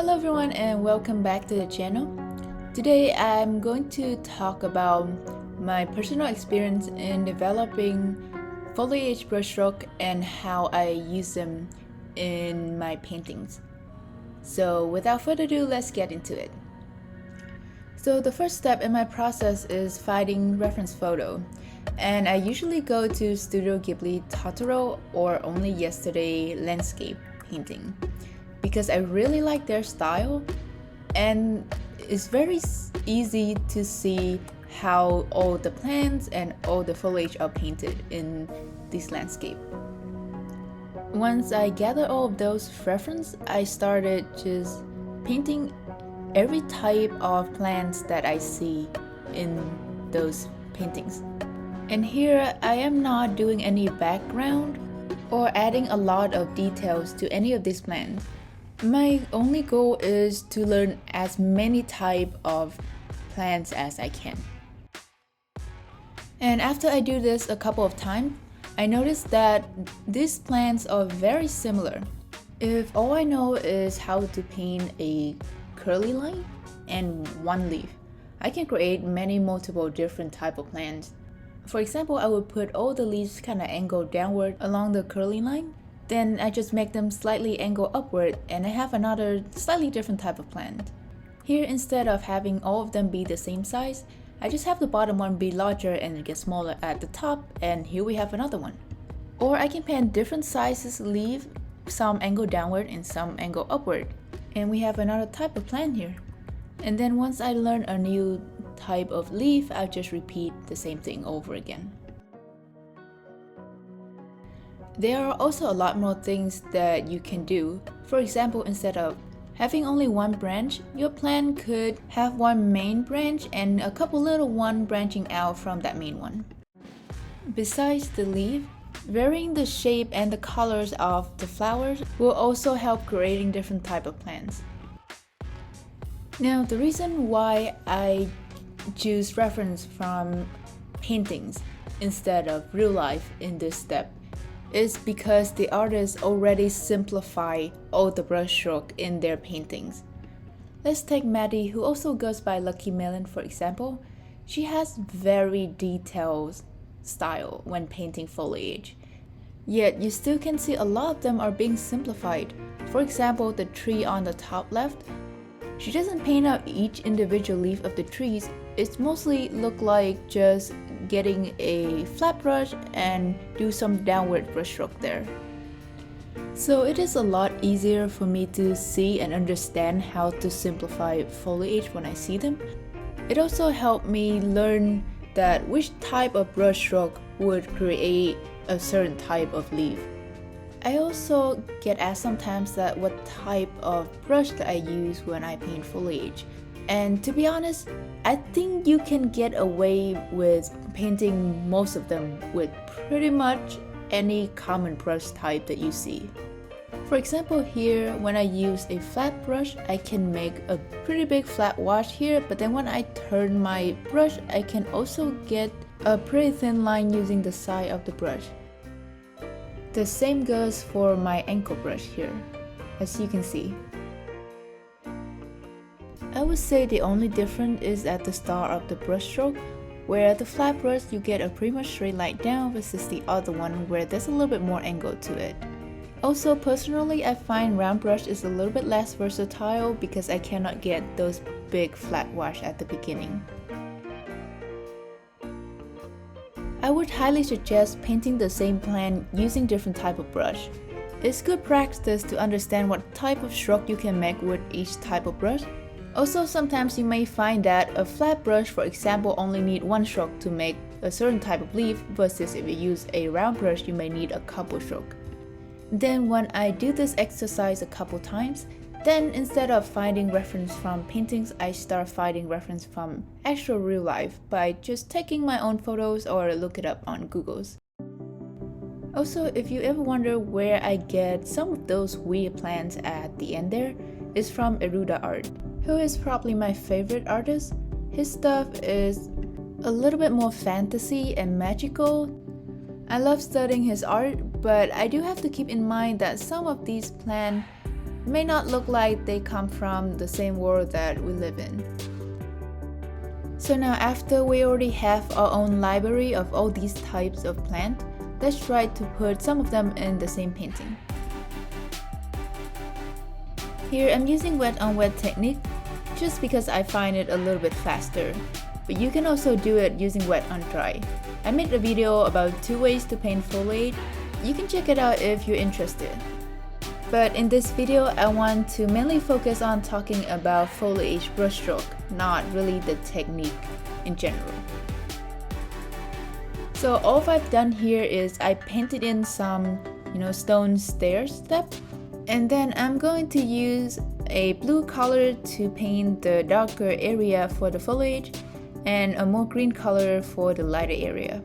Hello everyone and welcome back to the channel. Today I'm going to talk about my personal experience in developing foliage brushstroke and how I use them in my paintings. So without further ado, let's get into it. So the first step in my process is finding reference photo, and I usually go to Studio Ghibli Totoro or Only Yesterday landscape painting, because I really like their style and it's very easy to see how all the plants and all the foliage are painted in this landscape. Once I gather all of those references, I started just painting every type of plants that I see in those paintings. And here I am not doing any background or adding a lot of details to any of these plants. My only goal is to learn as many types of plants as I can. And after I do this a couple of times, I noticed that these plants are very similar. If all I know is how to paint a curly line and one leaf, I can create multiple different types of plants. For example, I would put all the leaves kind of angled downward along the curly line. Then I just make them slightly angle upward and I have another slightly different type of plant. Here, instead of having all of them be the same size, I just have the bottom one be larger and it gets smaller at the top, and here we have another one. Or I can paint different sizes leaf, some angle downward and some angle upward, and we have another type of plant here. And then once I learn a new type of leaf, I'll just repeat the same thing over again. There are also a lot more things that you can do. For example, instead of having only one branch, your plant could have one main branch and a couple little ones branching out from that main one. Besides the leaf, varying the shape and the colors of the flowers will also help creating different type of plants. Now, the reason why I choose reference from paintings instead of real life in this step is because the artists already simplify all the brushstroke in their paintings. Let's take Maddy, who also goes by Lucky Melon, for example. She has very detailed style when painting foliage, yet you still can see a lot of them are being simplified. For example, the tree on the top left, she doesn't paint out each individual leaf of the trees. It's mostly look like just getting a flat brush and do some downward brushstroke there. So it is a lot easier for me to see and understand how to simplify foliage when I see them. It also helped me learn that which type of brushstroke would create a certain type of leaf. I also get asked sometimes that what type of brush that I use when I paint foliage. And to be honest, I think you can get away with painting most of them with pretty much any common brush type that you see. For example, here when I use a flat brush, I can make a pretty big flat wash here, but then when I turn my brush, I can also get a pretty thin line using the side of the brush. The same goes for my ankle brush here, as you can see. I would say the only difference is at the start of the brushstroke, where at the flat brush you get a pretty much straight line down versus the other one where there's a little bit more angle to it. Also, personally, I find round brush is a little bit less versatile because I cannot get those big flat wash at the beginning. I would highly suggest painting the same plant using different type of brush. It's good practice to understand what type of stroke you can make with each type of brush. Also, sometimes you may find that a flat brush, for example, only need one stroke to make a certain type of leaf, versus if you use a round brush, you may need a couple strokes. Then when I do this exercise a couple times, then instead of finding reference from paintings, I start finding reference from actual real life by just taking my own photos or look it up on Google's. Also, if you ever wonder where I get some of those weird plants at the end there, it's from Eruda Art, who is probably my favorite artist. His stuff is a little bit more fantasy and magical. I love studying his art, but I do have to keep in mind that some of these plants may not look like they come from the same world that we live in. So now after we already have our own library of all these types of plants, let's try to put some of them in the same painting. Here I'm using wet on wet technique just because I find it a little bit faster, but you can also do it using wet on dry. I made a video about 2 ways to paint foliage. You can check it out if you're interested. But in this video, I want to mainly focus on talking about foliage brushstroke, not really the technique in general. So all I've done here is I painted in some, stone stair step, and then I'm going to use a blue color to paint the darker area for the foliage and a more green color for the lighter area.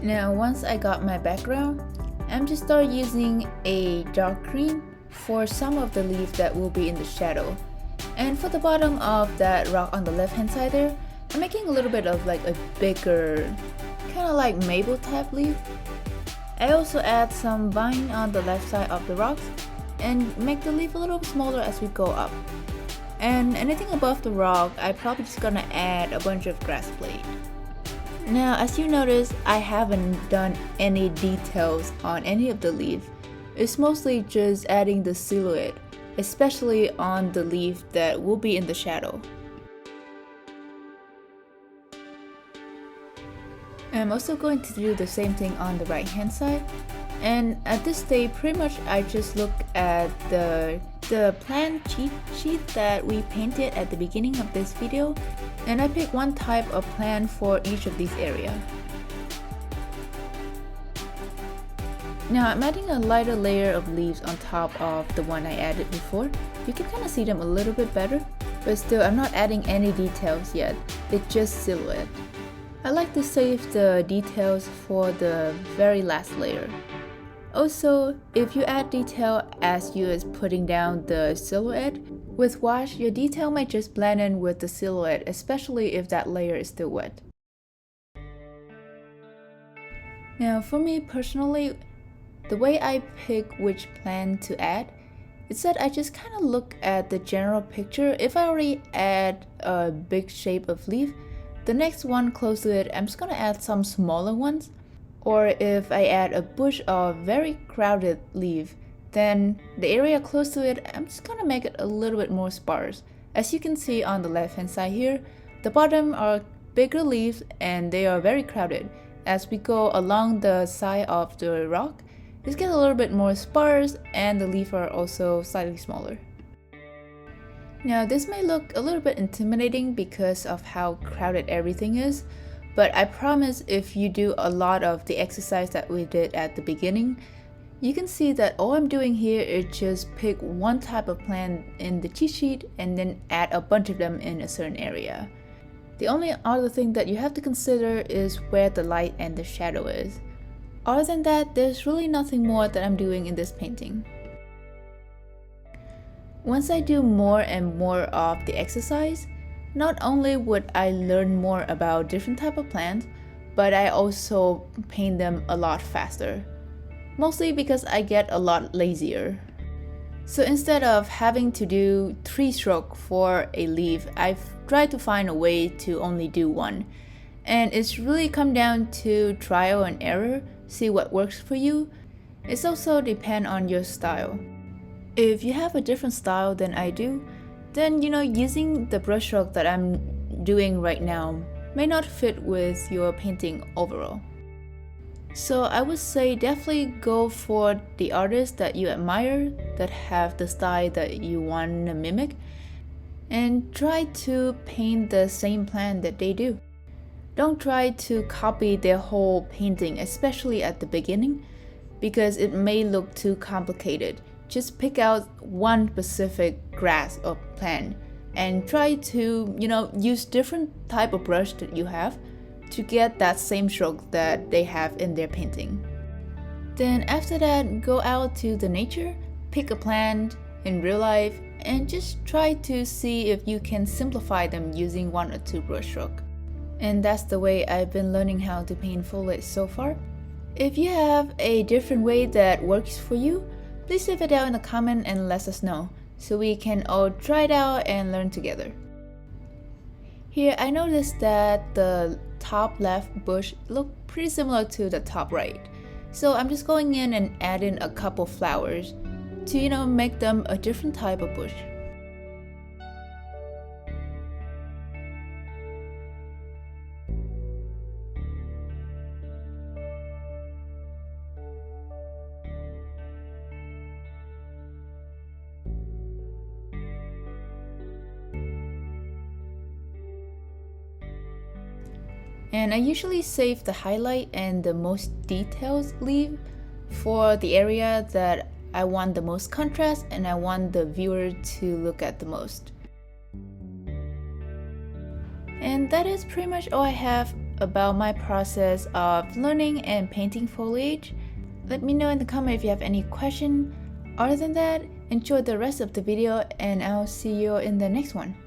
Now once I got my background, I'm just start using a dark green for some of the leaf that will be in the shadow. And for the bottom of that rock on the left hand side there, I'm making a little bit of like a bigger, kind of like maple type leaf. I also add some vine on the left side of the rocks and make the leaf a little smaller as we go up. And anything above the rock, I'm probably just gonna add a bunch of grass blade. Now as you notice, I haven't done any details on any of the leaf. It's mostly just adding the silhouette, especially on the leaf that will be in the shadow. I'm also going to do the same thing on the right hand side. And at this stage, pretty much I just look at the plan cheat sheet that we painted at the beginning of this video, and I pick one type of plan for each of these areas. Now I'm adding a lighter layer of leaves on top of the one I added before. You can kind of see them a little bit better, but still I'm not adding any details yet, it's just silhouette. I like to save the details for the very last layer. Also, if you add detail as you is putting down the silhouette, with wash your detail might just blend in with the silhouette, especially if that layer is still wet. Now for me personally, the way I pick which plant to add is that I just kind of look at the general picture. If I already add a big shape of leaf, the next one close to it, I'm just gonna add some smaller ones. Or if I add a bush of very crowded leaf, then the area close to it, I'm just gonna make it a little bit more sparse. As you can see on the left hand side here, the bottom are bigger leaves and they are very crowded. As we go along the side of the rock, it gets a little bit more sparse and the leaves are also slightly smaller. Now this may look a little bit intimidating because of how crowded everything is, but I promise if you do a lot of the exercise that we did at the beginning, you can see that all I'm doing here is just pick one type of plant in the cheat sheet and then add a bunch of them in a certain area. The only other thing that you have to consider is where the light and the shadow is. Other than that, there's really nothing more that I'm doing in this painting. Once I do more and more of the exercise, not only would I learn more about different type of plants, but I also paint them a lot faster. Mostly because I get a lot lazier. So instead of having to do 3 strokes for a leaf, I've tried to find a way to only do 1. And it's really come down to trial and error, see what works for you. It's also depend on your style. If you have a different style than I do, then using the brushstroke that I'm doing right now may not fit with your painting overall. So I would say definitely go for the artists that you admire, that have the style that you want to mimic, and try to paint the same plant that they do. Don't try to copy their whole painting, especially at the beginning, because it may look too complicated. Just pick out one specific grass or plant and try to, use different type of brush that you have to get that same stroke that they have in their painting. Then after that, go out to the nature, pick a plant in real life, and just try to see if you can simplify them using 1 or 2 brush strokes. And that's the way I've been learning how to paint foliage so far. If you have a different way that works for you, please leave it down in the comment and let us know, so we can all try it out and learn together. Here I noticed that the top left bush looked pretty similar to the top right. So I'm just going in and adding a couple flowers to, make them a different type of bush. And I usually save the highlight and the most details leave for the area that I want the most contrast and I want the viewer to look at the most. And that is pretty much all I have about my process of learning and painting foliage. Let me know in the comment if you have any question. Other than that, enjoy the rest of the video and I'll see you in the next one.